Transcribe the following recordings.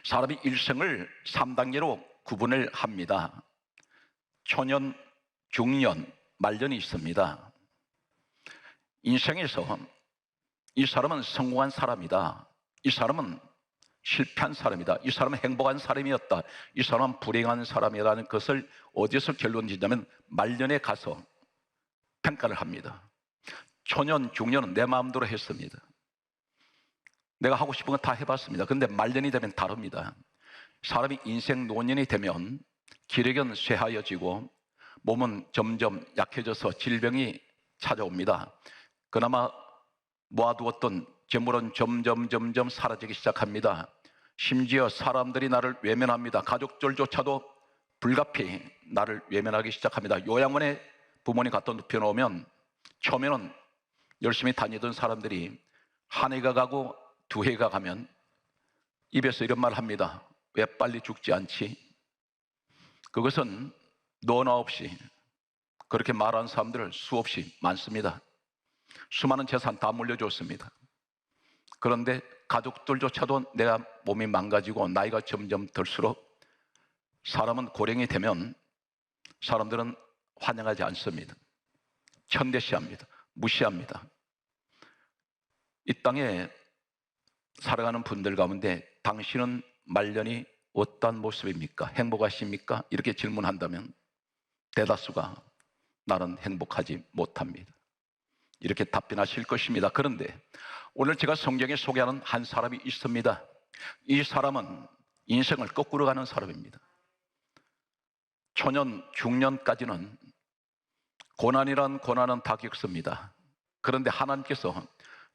사람이 일생을 3단계로 구분을 합니다. 초년, 중년, 말년이 있습니다. 인생에서 이 사람은 성공한 사람이다, 이 사람은 실패한 사람이다, 이 사람은 행복한 사람이었다, 이 사람은 불행한 사람이라는 것을 어디서 결론 짓냐면 말년에 가서 평가를 합니다. 초년, 중년은 내 마음대로 했습니다. 내가 하고 싶은 거 다 해봤습니다. 그런데 말년이 되면 다릅니다. 사람이 인생 노년이 되면 기력은 쇠하여지고 몸은 점점 약해져서 질병이 찾아옵니다. 그나마 모아두었던 재물은 점점 사라지기 시작합니다. 심지어 사람들이 나를 외면합니다. 가족들조차도 불가피 나를 외면하기 시작합니다. 요양원에 부모님 갖다 눕혀놓으면 처음에는 열심히 다니던 사람들이 한 해가 가고 두 해가 가면 입에서 이런 말 합니다. 왜 빨리 죽지 않지? 그것은 너나 없이 그렇게 말하는 사람들 수없이 많습니다. 수많은 재산 다 물려줬습니다. 그런데 가족들조차도 내가 몸이 망가지고 나이가 점점 들수록 사람은 고령이 되면 사람들은 환영하지 않습니다. 천대시합니다. 무시합니다. 이 땅에 살아가는 분들 가운데 당신은 말년이 어떠한 모습입니까? 행복하십니까? 이렇게 질문한다면 대다수가 나는 행복하지 못합니다, 이렇게 답변하실 것입니다. 그런데 오늘 제가 성경에 소개하는 한 사람이 있습니다. 이 사람은 인생을 거꾸로 가는 사람입니다. 초년, 중년까지는 고난이란 고난은 다 겪습니다. 그런데 하나님께서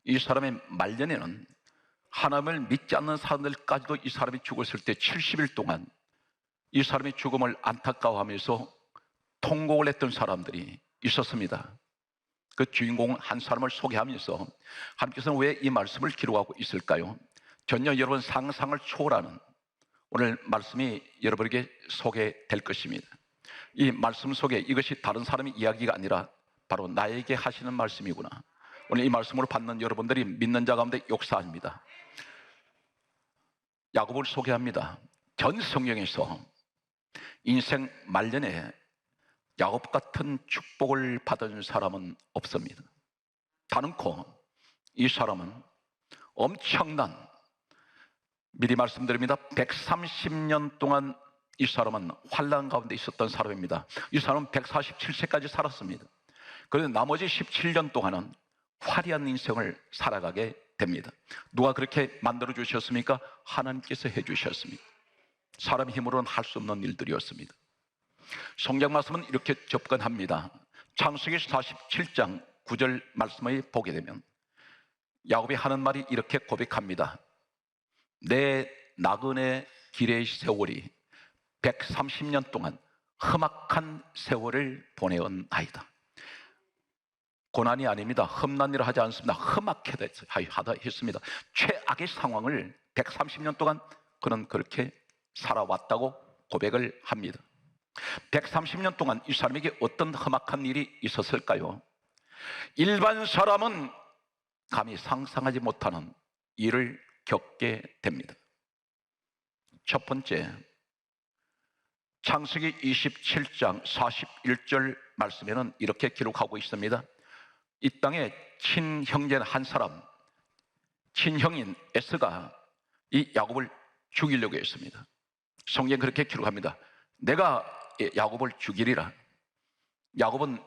이 사람의 말년에는 하나님을 믿지 않는 사람들까지도 이 사람이 죽었을 때 70일 동안 이 사람의 죽음을 안타까워하면서 통곡을 했던 사람들이 있었습니다. 그 주인공 한 사람을 소개하면서 하나님께서는 왜 이 말씀을 기록하고 있을까요? 전혀 여러분 상상을 초월하는 오늘 말씀이 여러분에게 소개될 것입니다. 이 말씀 속에 이것이 다른 사람의 이야기가 아니라 바로 나에게 하시는 말씀이구나. 오늘 이 말씀으로 받는 여러분들이 믿는 자 가운데 역사합니다. 야곱을 소개합니다. 전 성경에서 인생 말년에 야곱 같은 축복을 받은 사람은 없습니다. 다는코 이 사람은 엄청난, 미리 말씀드립니다, 130년 동안 이 사람은 환난 가운데 있었던 사람입니다. 이 사람은 147세까지 살았습니다. 그런데 나머지 17년 동안은 화려한 인생을 살아가게 됩니다. 누가 그렇게 만들어 주셨습니까? 하나님께서 해 주셨습니다. 사람 힘으로는 할 수 없는 일들이었습니다. 성경 말씀은 이렇게 접근합니다. 창세기 47장 9절 말씀을 보게 되면 야곱이 하는 말이 이렇게 고백합니다. 내 나그네 길의 세월이 130년 동안 험악한 세월을 보내온 아이다. 고난이 아닙니다. 험난 일을 하지 않습니다. 험악하다 했습니다. 최악의 상황을 130년 동안 그는 그렇게 살아왔다고 고백을 합니다. 130년 동안 이 사람에게 어떤 험악한 일이 있었을까요? 일반 사람은 감히 상상하지 못하는 일을 겪게 됩니다. 첫 번째, 창세기 27장 41절 말씀에는 이렇게 기록하고 있습니다. 이 땅에 친형제는 한 사람, 친형인 에서가 이 야곱을 죽이려고 했습니다. 성경 그렇게 기록합니다. 내가 야곱을 죽이리라. 야곱은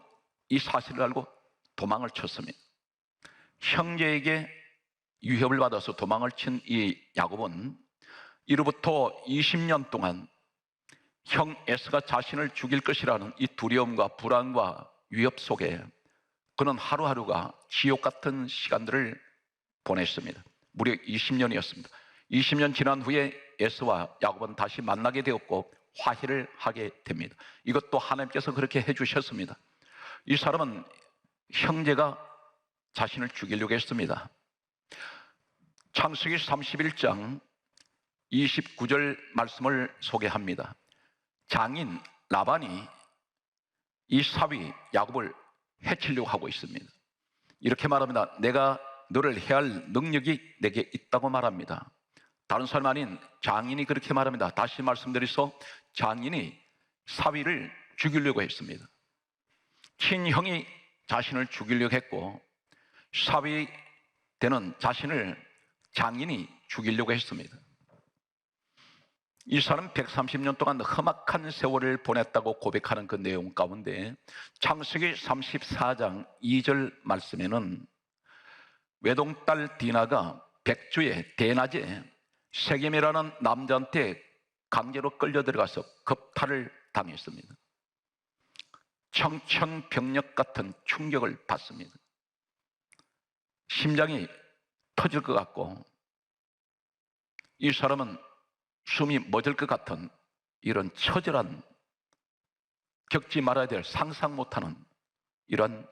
이 사실을 알고 도망을 쳤습니다. 형제에게 위협을 받아서 도망을 친 이 야곱은 이로부터 20년 동안 형 에서가 자신을 죽일 것이라는 이 두려움과 불안과 위협 속에 그는 하루하루가 지옥 같은 시간들을 보냈습니다. 무려 20년이었습니다. 20년 지난 후에 에서와 야곱은 다시 만나게 되었고 화해를 하게 됩니다. 이것도 하나님께서 그렇게 해주셨습니다. 이 사람은 형제가 자신을 죽이려고 했습니다. 창세기 31장 29절 말씀을 소개합니다. 장인 라반이 이 사위 야곱을 해치려고 하고 있습니다. 이렇게 말합니다. 내가 너를 해할 능력이 내게 있다고 말합니다. 다른 사람이 아닌 장인이 그렇게 말합니다. 다시 말씀드려서 장인이 사위를 죽이려고 했습니다. 친형이 자신을 죽이려고 했고 사위 되는 자신을 장인이 죽이려고 했습니다. 이 사람 130년 동안 험악한 세월을 보냈다고 고백하는 그 내용 가운데 창세기 34장 2절 말씀에는 외동딸 디나가 백주에 대낮에 세겜이라는 남자한테 강제로 끌려 들어가서 겁탈을 당했습니다. 청천벽력 같은 충격을 받습니다. 심장이 터질 것 같고 이 사람은 숨이 멎을 것 같은 이런 처절한, 겪지 말아야 될, 상상 못하는 이런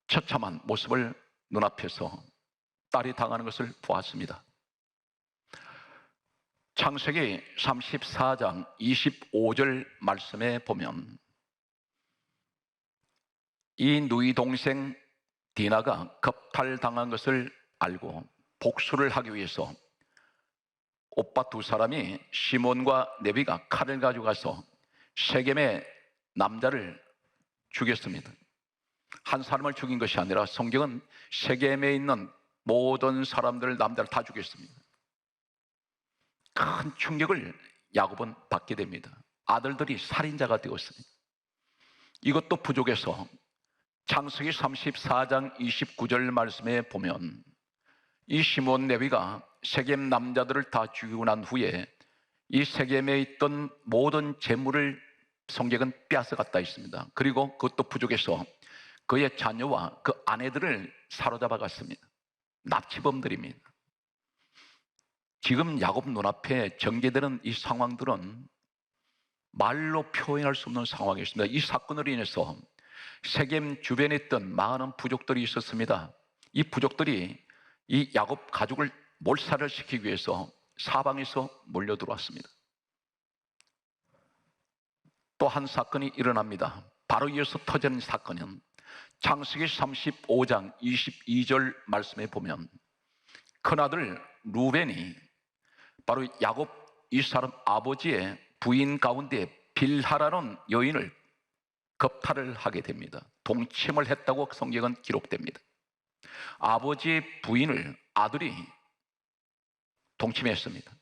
처참한 모습을 눈앞에서 딸이 당하는 것을 보았습니다. 창세기 34장 25절 말씀에 보면 이 누이 동생 디나가 겁탈당한 것을 알고 복수를 하기 위해서 오빠 두 사람이 시몬과 레위가 칼을 가지고 가서 세겜의 남자를 죽였습니다. 한 사람을 죽인 것이 아니라 성경은 세겜에 있는 모든 사람들, 남자를 다 죽였습니다. 큰 충격을 야곱은 받게 됩니다. 아들들이 살인자가 되었습니다. 이것도 부족해서 창세기 34장 29절 말씀에 보면 이 시몬 레위가 세겜 남자들을 다 죽이고 난 후에 이 세겜에 있던 모든 재물을 성경은 빼앗아갔다 있습니다. 그리고 그것도 부족해서 그의 자녀와 그 아내들을 사로잡아 갔습니다. 납치범들입니다. 지금 야곱 눈앞에 전개되는 이 상황들은 말로 표현할 수 없는 상황이었습니다. 이 사건으로 인해서 세겜 주변에 있던 많은 부족들이 있었습니다. 이 부족들이 이 야곱 가족을 몰살을 시키기 위해서 사방에서 몰려 들어왔습니다. 또 한 사건이 일어납니다. 바로 이어서 터지는 사건은 창세기 35장 22절 말씀에 보면 큰아들 루벤이 바로 야곱 이 사람 아버지의 부인 가운데 빌하라는 여인을 겁탈을 하게 됩니다. 동침을 했다고 성경은 기록됩니다. 아버지의 부인을 아들이 동침했습니다.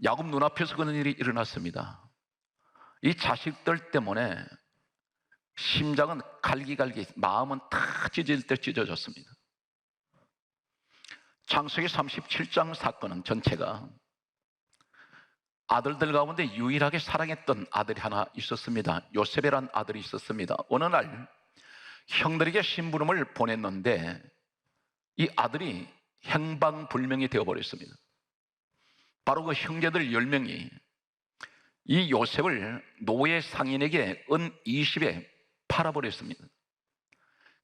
야곱 눈앞에서 그런 일이 일어났습니다. 이 자식들 때문에 심장은 갈기갈기, 마음은 다 찢어질 때 찢어졌습니다. 창세기 37장 사건은 전체가 아들들 가운데 유일하게 사랑했던 아들이 하나 있었습니다. 요셉이라는 아들이 있었습니다. 어느 날 형들에게 심부름을 보냈는데 이 아들이 행방불명이 되어버렸습니다. 바로 그 형제들 10명이 이 요셉을 노예 상인에게 은 20에 팔아버렸습니다.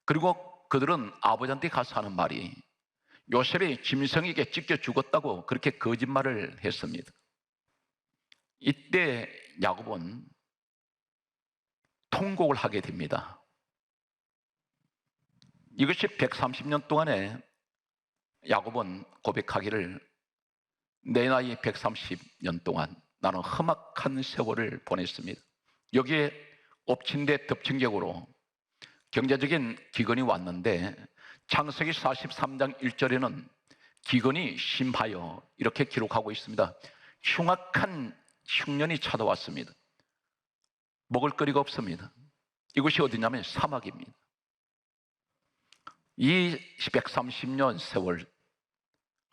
그리고 그들은 아버지한테 가서 하는 말이 요셉이 짐승에게 찢겨 죽었다고 그렇게 거짓말을 했습니다. 이때 야곱은 통곡을 하게 됩니다. 이것이 130년 동안에 야곱은 고백하기를 내 나이 130년 동안 나는 험악한 세월을 보냈습니다. 여기에 엎친 데 덮친 격으로 경제적인 기근이 왔는데 창세기 43장 1절에는 기근이 심하여 이렇게 기록하고 있습니다. 흉악한 흉년이 찾아왔습니다. 먹을 거리가 없습니다. 이곳이 어디냐면 사막입니다. 이 130년 세월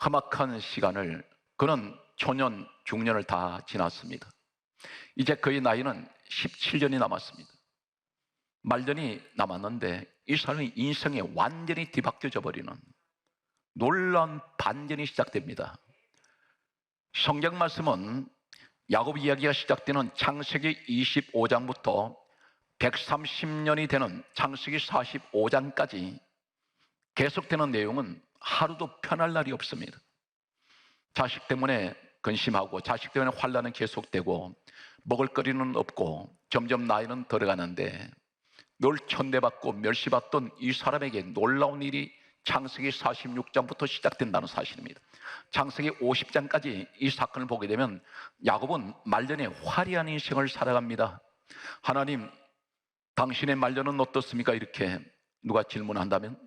험악한 시간을 그는 초년, 중년을 다 지났습니다. 이제 그의 나이는 17년이 남았습니다. 말년이 남았는데 이 사람의 인생이 완전히 뒤바뀌어져 버리는 놀라운 반전이 시작됩니다. 성경 말씀은 야곱 이야기가 시작되는 창세기 25장부터 130년이 되는 창세기 45장까지 계속되는 내용은 하루도 편할 날이 없습니다. 자식 때문에 근심하고 자식 때문에 환난은 계속되고 먹을 거리는 없고 점점 나이는 들어가는데 늘 천대받고 멸시받던 이 사람에게 놀라운 일이 창세기 46장부터 시작된다는 사실입니다. 창세기 50장까지 이 사건을 보게 되면 야곱은 말년에 화려한 인생을 살아갑니다. 하나님, 당신의 말년은 어떻습니까? 이렇게 누가 질문한다면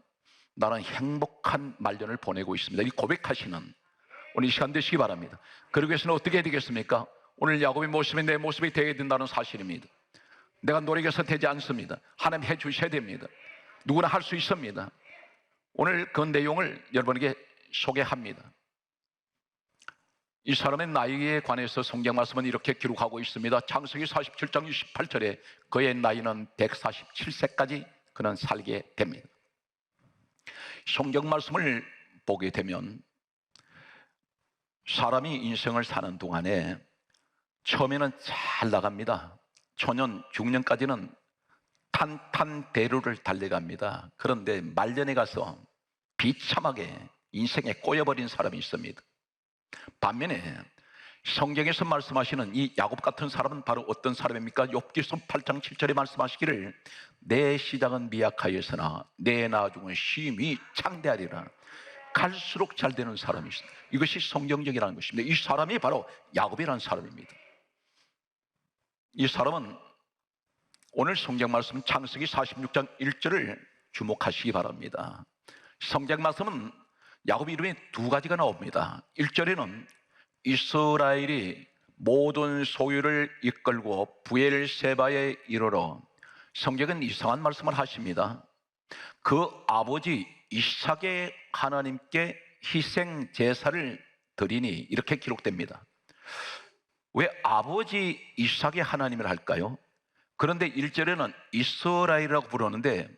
나는 행복한 말년을 보내고 있습니다. 이 고백하시는 오늘 이 시간 되시기 바랍니다. 그러기 위해서는 어떻게 해야 되겠습니까? 오늘 야곱의 모습이 내 모습이 되어야 된다는 사실입니다. 내가 노력해서 되지 않습니다. 하나님 해 주셔야 됩니다. 누구나 할 수 있습니다. 오늘 그 내용을 여러분에게 소개합니다. 이 사람의 나이에 관해서 성경 말씀은 이렇게 기록하고 있습니다. 창세기 47장 28절에 그의 나이는 147세까지 그는 살게 됩니다. 성경 말씀을 보게 되면 사람이 인생을 사는 동안에 처음에는 잘 나갑니다. 초년, 중년까지는 탄탄대로를 달려갑니다. 그런데 말년에 가서 비참하게 인생에 꼬여버린 사람이 있습니다. 반면에 성경에서 말씀하시는 이 야곱 같은 사람은 바로 어떤 사람입니까? 욥기서 8장 7절에 말씀하시기를 내 시작은 미약하였으나 내 나중은 심히 창대하리라. 갈수록 잘 되는 사람이 있습니다. 이것이 성경적이라는 것입니다. 이 사람이 바로 야곱이라는 사람입니다. 이 사람은 오늘 성경 말씀 창세기 46장 1절을 주목하시기 바랍니다. 성경 말씀은 야곱 이름이 두 가지가 나옵니다. 1절에는 이스라엘이 모든 소유를 이끌고 부엘세바에 이르러, 성경은 이상한 말씀을 하십니다. 그 아버지 이삭의 하나님께 희생 제사를 드리니, 이렇게 기록됩니다. 왜 아버지 이삭의 하나님을 할까요? 그런데 1절에는 이스라엘이라고 부르는데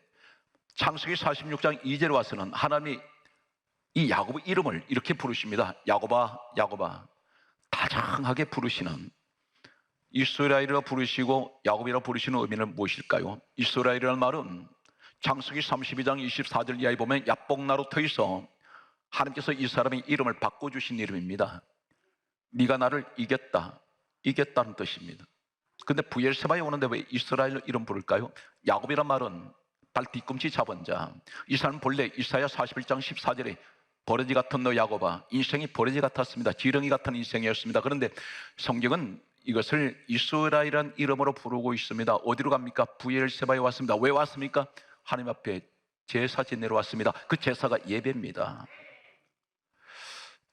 창세기 46장 2절에 와서는 하나님이 이 야곱의 이름을 이렇게 부르십니다. 야곱아, 야곱아. 다정하게 부르시는, 이스라엘이라 부르시고 야곱이라 부르시는 의미는 무엇일까요? 이스라엘이라는 말은 창세기 32장 24절 이하에 보면 야복나루터에서 하나님께서 이 사람의 이름을 바꿔주신 이름입니다. 네가 나를 이겼다, 이겼다는 뜻입니다. 근데 부엘세바에 오는데 왜 이스라엘 이름 부를까요? 야곱이란 말은 발 뒤꿈치 잡은 자. 이 사람은 본래 이사야 41장 14절에 버러지 같은 너 야곱아, 인생이 버러지 같았습니다. 지렁이 같은 인생이었습니다. 그런데 성경은 이것을 이스라엘이라는 이름으로 부르고 있습니다. 어디로 갑니까? 부엘세바에 왔습니다. 왜 왔습니까? 하나님 앞에 제사 지내러 왔습니다. 그 제사가 예배입니다.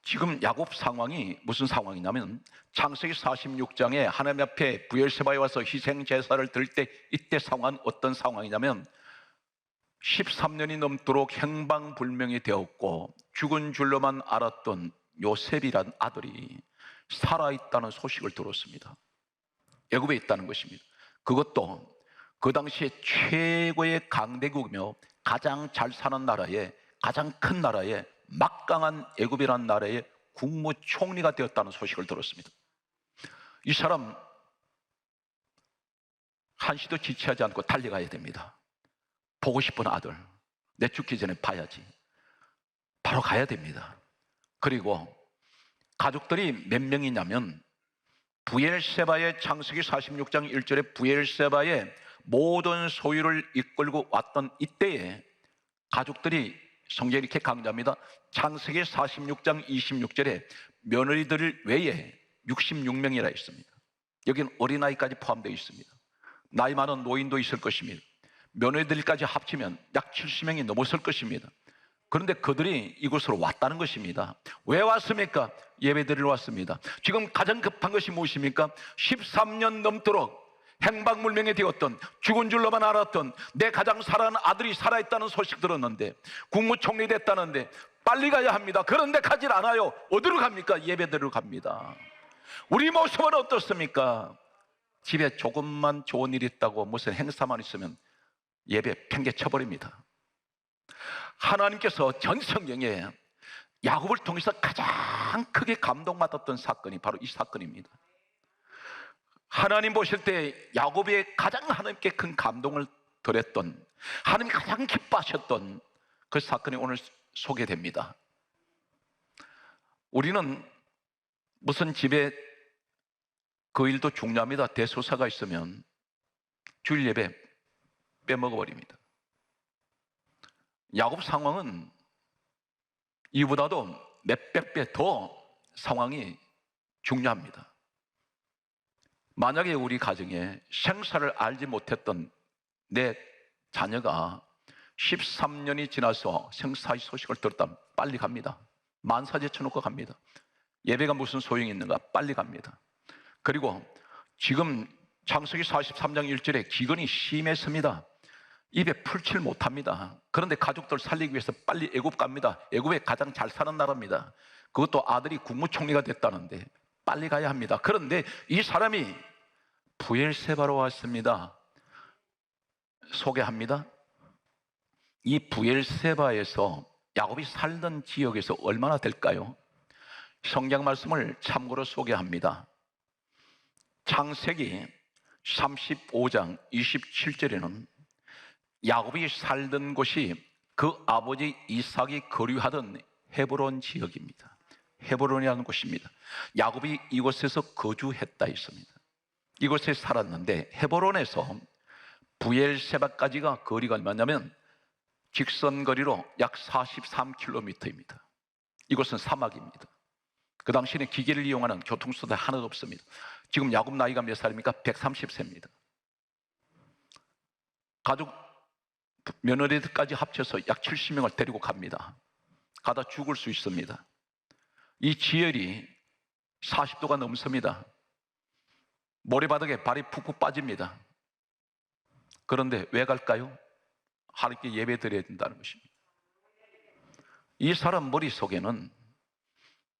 지금 야곱 상황이 무슨 상황이냐면 창세기 46장에 하나님 앞에 부엘세바에 와서 희생 제사를 드릴 때 이때 상황은 어떤 상황이냐면 13년이 넘도록 행방불명이 되었고 죽은 줄로만 알았던 요셉이란 아들이 살아있다는 소식을 들었습니다. 애굽에 있다는 것입니다. 그것도 그 당시에 최고의 강대국이며 가장 잘 사는 나라에, 가장 큰 나라에, 막강한 애굽이라는 나라의 국무총리가 되었다는 소식을 들었습니다. 이 사람 한시도 지체하지 않고 달려가야 됩니다. 보고 싶은 아들, 내 죽기 전에 봐야지. 바로 가야 됩니다. 그리고 가족들이 몇 명이냐면 부엘세바의 창세기 46장 1절에 부엘세바의 모든 소유를 이끌고 왔던 이때에 가족들이, 성경이 이렇게 강조합니다. 창세기 46장 26절에 며느리들 외에 66명이라 있습니다. 여기는 어린아이까지 포함되어 있습니다. 나이 많은 노인도 있을 것입니다. 며느리들까지 합치면 약 70명이 넘었을 것입니다. 그런데 그들이 이곳으로 왔다는 것입니다. 왜 왔습니까? 예배드리러 왔습니다. 지금 가장 급한 것이 무엇입니까? 13년 넘도록 행방불명이 되었던, 죽은 줄로만 알았던 내 가장 사랑하는 아들이 살아있다는 소식 들었는데, 국무총리 됐다는데 빨리 가야 합니다. 그런데 가질 않아요. 어디로 갑니까? 예배드리러 갑니다. 우리 모습은 어떻습니까? 집에 조금만 좋은 일 있다고, 무슨 행사만 있으면 예배 팽개쳐버립니다. 하나님께서 전 성경에 야곱을 통해서 가장 크게 감동받았던 사건이 바로 이 사건입니다. 하나님 보실 때 야곱의 가장 하나님께 큰 감동을 드렸던, 하나님이 가장 기뻐하셨던 그 사건이 오늘 소개됩니다. 우리는 무슨 집에 그 일도 중요합니다. 대소사가 있으면 주일 예배 빼먹어버립니다. 야곱 상황은 이보다도 몇백 배 더 상황이 중요합니다. 만약에 우리 가정에 생사를 알지 못했던 내 자녀가 13년이 지나서 생사의 소식을 들었다면 빨리 갑니다. 만사제 쳐놓고 갑니다. 예배가 무슨 소용이 있는가? 빨리 갑니다. 그리고 지금 창세기 43장 1절에 기근이 심했습니다. 입에 풀칠 못합니다. 그런데 가족들 살리기 위해서 빨리 애굽 갑니다. 애굽에 가장 잘 사는 나라입니다. 그것도 아들이 국무총리가 됐다는데 빨리 가야 합니다. 그런데 이 사람이 브엘세바로 왔습니다. 소개합니다. 이 브엘세바에서 야곱이 살던 지역에서 얼마나 될까요? 성경 말씀을 참고로 소개합니다. 창세기 35장 27절에는 야곱이 살던 곳이 그 아버지 이삭이 거류하던 헤브론 지역입니다. 헤브론이라는 곳입니다. 야곱이 이곳에서 거주했다 했습니다. 이곳에 살았는데 헤브론에서 브엘세바까지가 거리가 얼마냐면 직선거리로 약 43km입니다. 이곳은 사막입니다. 그 당시에는 기계를 이용하는 교통수단 하나도 없습니다. 지금 야곱 나이가 몇 살입니까? 130세입니다. 가족 며느리들까지 합쳐서 약 70명을 데리고 갑니다. 가다 죽을 수 있습니다. 이 지열이 40도가 넘습니다. 모래바닥에 발이 푹푹 빠집니다. 그런데 왜 갈까요? 하나님께 예배 드려야 된다는 것입니다. 이 사람 머릿속에는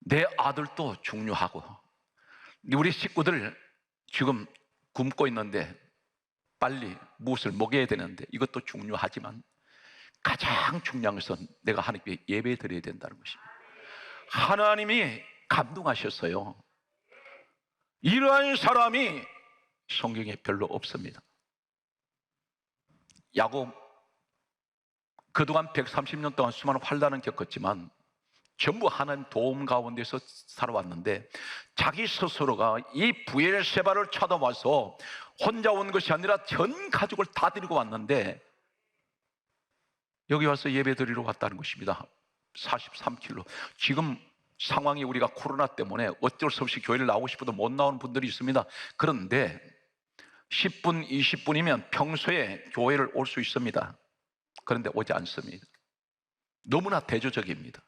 내 아들도 중요하고 우리 식구들 지금 굶고 있는데 빨리 무엇을 먹여야 되는데 이것도 중요하지만 가장 중요한 것은 내가 하나님께 예배 드려야 된다는 것입니다. 하나님이 감동하셨어요. 이러한 사람이 성경에 별로 없습니다. 야곱 그동안 130년 동안 수많은 환난을 겪었지만 전부 하나님 도움 가운데서 살아왔는데 자기 스스로가 이 브엘세바를 찾아와서 혼자 온 것이 아니라 전 가족을 다 데리고 왔는데 여기 와서 예배 드리러 왔다는 것입니다. 43km. 지금 상황이 우리가 코로나 때문에 어쩔 수 없이 교회를 나오고 싶어도 못 나오는 분들이 있습니다. 그런데 10분, 20분이면 평소에 교회를 올 수 있습니다. 그런데 오지 않습니다. 너무나 대조적입니다.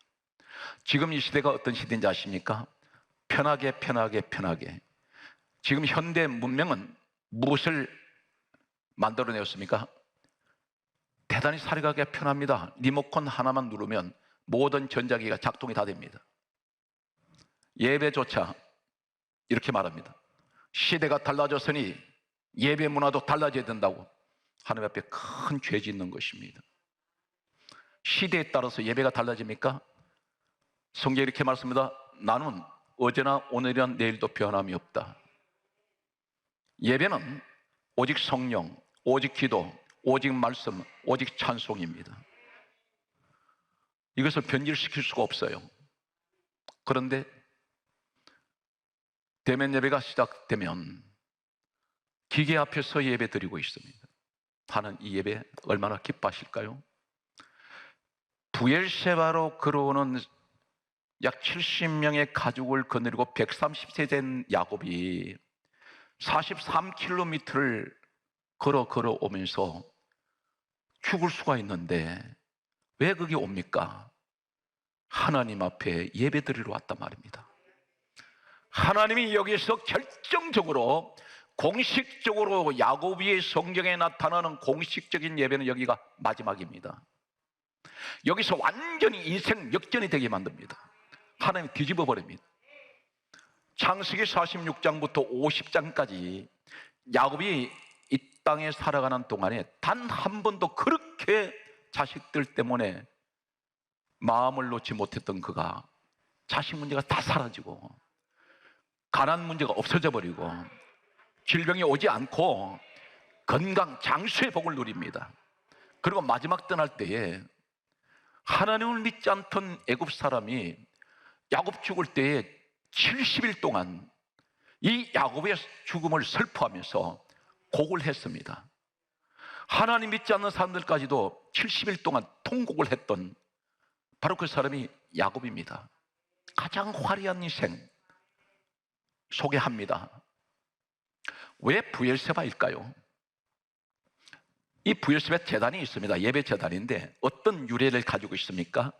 지금 이 시대가 어떤 시대인지 아십니까? 편하게. 지금 현대 문명은 무엇을 만들어내었습니까? 대단히 살아가기가 편합니다. 리모컨 하나만 누르면 모든 전자기가 작동이 다 됩니다. 예배조차 이렇게 말합니다. 시대가 달라졌으니 예배 문화도 달라져야 된다고. 하나님 앞에 큰 죄 짓는 것입니다. 시대에 따라서 예배가 달라집니까? 성경에 이렇게 말씀합니다. 나는 어제나 오늘이나 내일도 변함이 없다. 예배는 오직 성령, 오직 기도, 오직 말씀, 오직 찬송입니다. 이것을 변질시킬 수가 없어요. 그런데 대면 예배가 시작되면 기계 앞에서 예배 드리고 있습니다. 하는 이 예배 얼마나 기뻐하실까요? 브엘세바로 걸어오는 약 70명의 가족을 거느리고 130세 된 야곱이 43km를 걸어오면서 죽을 수가 있는데 왜 거기 옵니까? 하나님 앞에 예배 드리러 왔단 말입니다. 하나님이 여기서 결정적으로 공식적으로 야곱의 성경에 나타나는 공식적인 예배는 여기가 마지막입니다. 여기서 완전히 인생 역전이 되게 만듭니다. 하나님이 뒤집어 버립니다. 창세기 46장부터 50장까지 야곱이 이 땅에 살아가는 동안에 단 한 번도 그렇게 자식들 때문에 마음을 놓지 못했던 그가 자식 문제가 다 사라지고 가난 문제가 없어져 버리고 질병이 오지 않고 건강 장수의 복을 누립니다. 그리고 마지막 떠날 때에 하나님을 믿지 않던 애굽 사람이 야곱 죽을 때에 70일 동안 이 야곱의 죽음을 슬퍼하면서 곡을 했습니다. 하나님 믿지 않는 사람들까지도 70일 동안 통곡을 했던 바로 그 사람이 야곱입니다. 가장 화려한 인생 소개합니다. 왜 브엘세바일까요? 이 브엘세바 제단이 있습니다. 예배 제단인데 어떤 유래를 가지고 있습니까?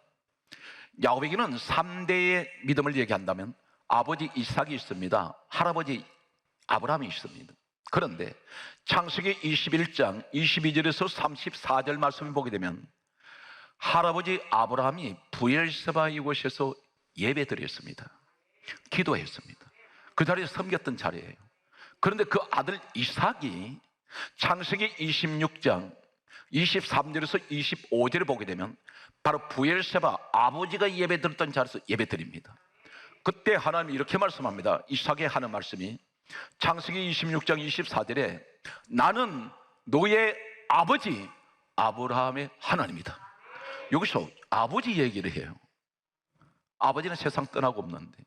야곱에게는 3대의 믿음을 얘기한다면 아버지 이삭이 있습니다. 할아버지 아브라함이 있습니다. 그런데 창세기 21장 22절에서 34절 말씀을 보게 되면 할아버지 아브라함이 브엘세바 이곳에서 예배드렸습니다. 기도했습니다. 그 자리에 섬겼던 자리예요. 그런데 그 아들 이삭이 창세기 26장 23절에서 25절을 보게 되면 바로 브엘세바 아버지가 예배드렸던 자리에서 예배드립니다. 그때 하나님이 이렇게 말씀합니다. 이삭의 하는 말씀이 창세기 26장 24절에 나는 너의 아버지 아브라함의 하나님이다. 여기서 아버지 얘기를 해요. 아버지는 세상 떠나고 없는데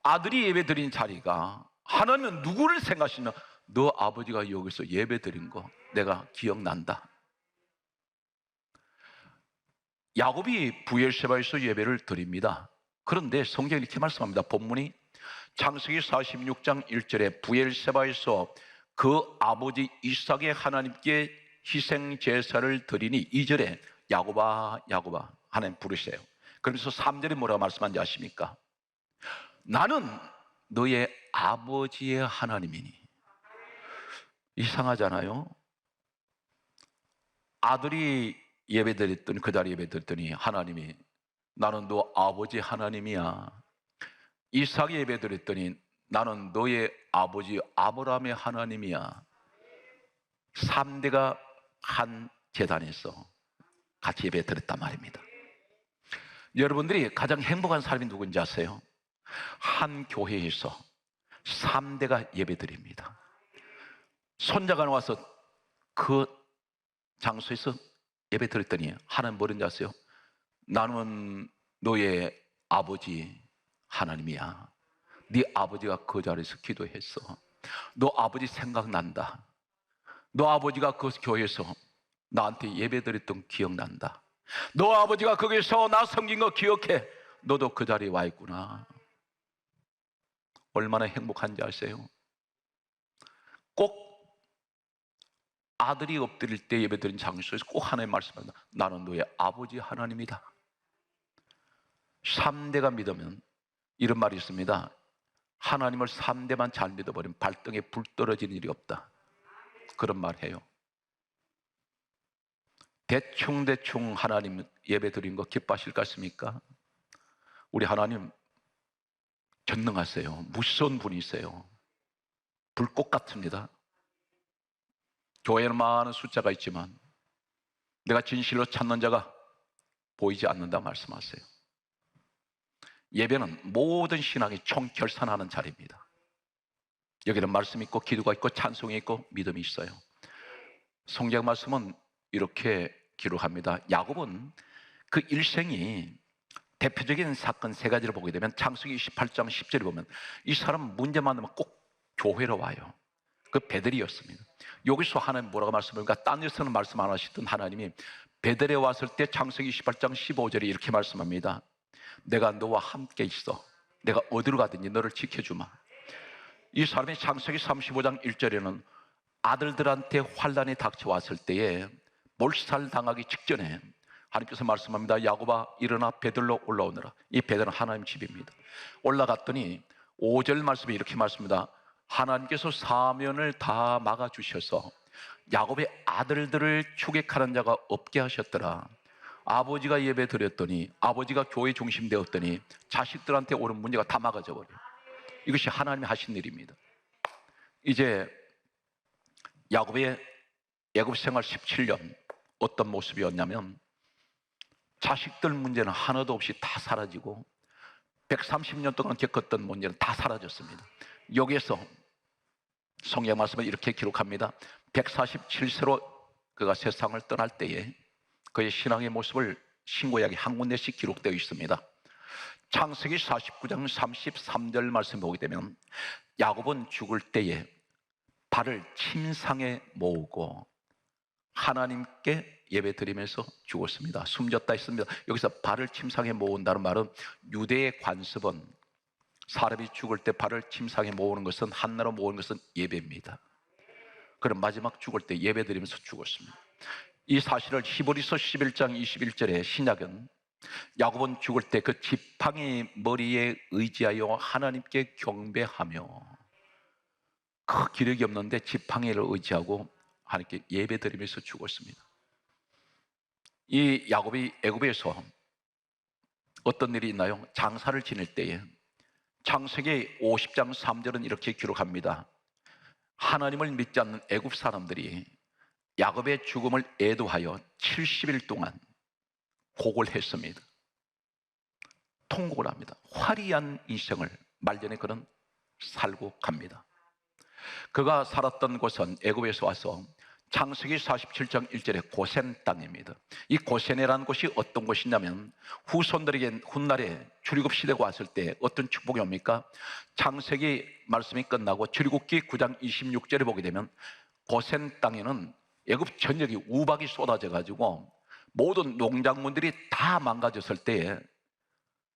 아들이 예배드린 자리가 하나님은 누구를 생각하시냐? 너 아버지가 여기서 예배드린 거 내가 기억난다. 야곱이 브엘세바에서 예배를 드립니다. 그런데 성경이 이렇게 말씀합니다. 본문이 창세기 46장 1절에 브엘세바에서 그 아버지 이삭의 하나님께 희생 제사를 드리니 2절에 야곱아 야곱아 하나님 부르세요. 그러면서 3절에 뭐라고 말씀하는지 아십니까? 나는 너의 아버지의 하나님이니. 이상하잖아요. 아들이 예배드렸더니 그 자리에 예배드렸더니 하나님이 나는 너 아버지 하나님이야. 이삭이 예배드렸더니 나는 너의 아버지 아브라함의 하나님이야. 3대가 한 제단에서 같이 예배드렸단 말입니다. 여러분들이 가장 행복한 사람이 누군지 아세요? 한 교회에서 3대가 예배드립니다. 손자가 나와서 그 장소에서 예배드렸더니 하나님 뭐랬는지 아세요? 나는 너의 아버지 하나님이야. 네 아버지가 그 자리에서 기도했어. 너 아버지 생각난다. 너 아버지가 그 교회에서 나한테 예배드렸던 기억난다. 너 아버지가 거기서 나 섬긴 거 기억해. 너도 그 자리에 와 있구나. 얼마나 행복한지 아세요? 꼭 아들이 엎드릴 때 예배드린 장소에서 꼭 하나님 말씀합니다. 나는 너의 아버지 하나님이다. 3대가 믿으면 이런 말이 있습니다. 하나님을 3대만 잘 믿어버리면 발등에 불 떨어지는 일이 없다. 그런 말 해요. 대충 하나님 예배드린 거 기뻐하실 것 같습니까? 우리 하나님 전능하세요. 무서운 분이세요. 불꽃 같습니다. 교회에는 많은 숫자가 있지만 내가 진실로 찾는 자가 보이지 않는다 말씀하세요. 예배는 모든 신앙이 총결산하는 자리입니다. 여기는 말씀이 있고 기도가 있고 찬송이 있고 믿음이 있어요. 성경 말씀은 이렇게 기록합니다. 야곱은 그 일생이 대표적인 사건 3가지를 보게 되면 창세기 28장 10절에 보면 이 사람 문제만 나면 꼭 교회로 와요. 그 베델이었습니다. 여기서 하나님 뭐라고 말씀합니까? 딴 데서는 말씀 안 하시던 하나님이 베델에 왔을 때 창세기 28장 15절에 이렇게 말씀합니다. 내가 너와 함께 있어. 내가 어디로 가든지 너를 지켜주마. 이 사람이 창세기 35장 1절에는 아들들한테 환란이 닥쳐왔을 때에 몰살당하기 직전에 하나님께서 말씀합니다. 야곱아 일어나 베들로 올라오너라. 이 베들은 하나님 집입니다. 올라갔더니 5절 말씀에 이렇게 말씀합니다. 하나님께서 사면을 다 막아주셔서 야곱의 아들들을 추격하는 자가 없게 하셨더라. 아버지가 예배 드렸더니 아버지가 교회 중심 되었더니 자식들한테 오는 문제가 다 막아져 버려요. 이것이 하나님이 하신 일입니다. 이제 야곱의 애굽 생활 17년 어떤 모습이었냐면 자식들 문제는 하나도 없이 다 사라지고 130년 동안 겪었던 문제는 다 사라졌습니다. 여기에서 성경 말씀을 이렇게 기록합니다. 147세로 그가 세상을 떠날 때에 그의 신앙의 모습을 신구약에 한 군데씩 기록되어 있습니다. 창세기 49장 33절 말씀 보게 되면 야곱은 죽을 때에 발을 침상에 모으고 하나님께 예배 드리면서 죽었습니다. 숨졌다 했습니다. 여기서 발을 침상에 모은다는 말은 유대의 관습은 사람이 죽을 때 발을 침상에 모으는 것은 한나로 모으는 것은 예배입니다. 그럼 마지막 죽을 때 예배 드리면서 죽었습니다. 이 사실을 히브리서 11장 21절에 신약은 야곱은 죽을 때 그 지팡이 머리에 의지하여 하나님께 경배하며, 그 기력이 없는데 지팡이를 의지하고 하나님께 예배 드리면서 죽었습니다. 이 야곱이 애굽에서 어떤 일이 있나요? 장사를 지낼 때에 창세기 50장 3절은 이렇게 기록합니다. 하나님을 믿지 않는 애굽 사람들이 야곱의 죽음을 애도하여 70일 동안 곡을 했습니다. 통곡을 합니다. 화려한 인생을 말년에 그는 살고 갑니다. 그가 살았던 곳은 애굽에서 와서 창세기 47장 1절에 고센 땅입니다. 이 고센이라는 곳이 어떤 곳이냐면 후손들에게 훗날에 출애굽 시대가 왔을 때 어떤 축복이 옵니까? 창세기 말씀이 끝나고 출애굽기 9장 26절에 보게 되면 고센 땅에는 애굽 전역이 우박이 쏟아져 가지고 모든 농작물들이 다 망가졌을 때에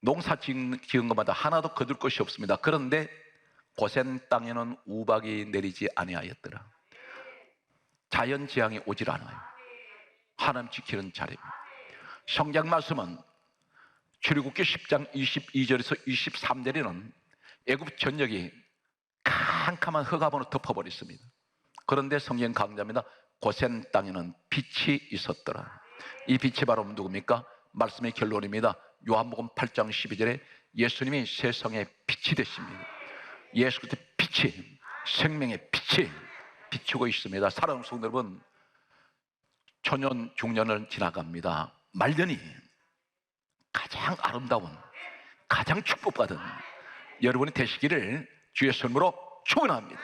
농사 지은 것마다 하나도 거둘 것이 없습니다. 그런데 고센 땅에는 우박이 내리지 아니하였더라. 자연재앙이 오질 않아요. 하나님 지키는 자리입니다. 성경 말씀은 출애굽기 10장 22절에서 23절에는 애굽 전역이 캄캄한 흑암으로 덮어버렸습니다. 그런데 성경 강조합니다. 고센 땅에는 빛이 있었더라. 이 빛이 바로 누굽니까? 말씀의 결론입니다. 요한복음 8장 12절에 예수님이 세상의 빛이 되십니다. 예수 그리스도의 빛이, 생명의 빛이 비추고 있습니다. 사랑하는 성도 여러분, 초년 중년을 지나갑니다. 말년이 가장 아름다운, 가장 축복받은 여러분이 되시기를 주의 손으로 축원합니다.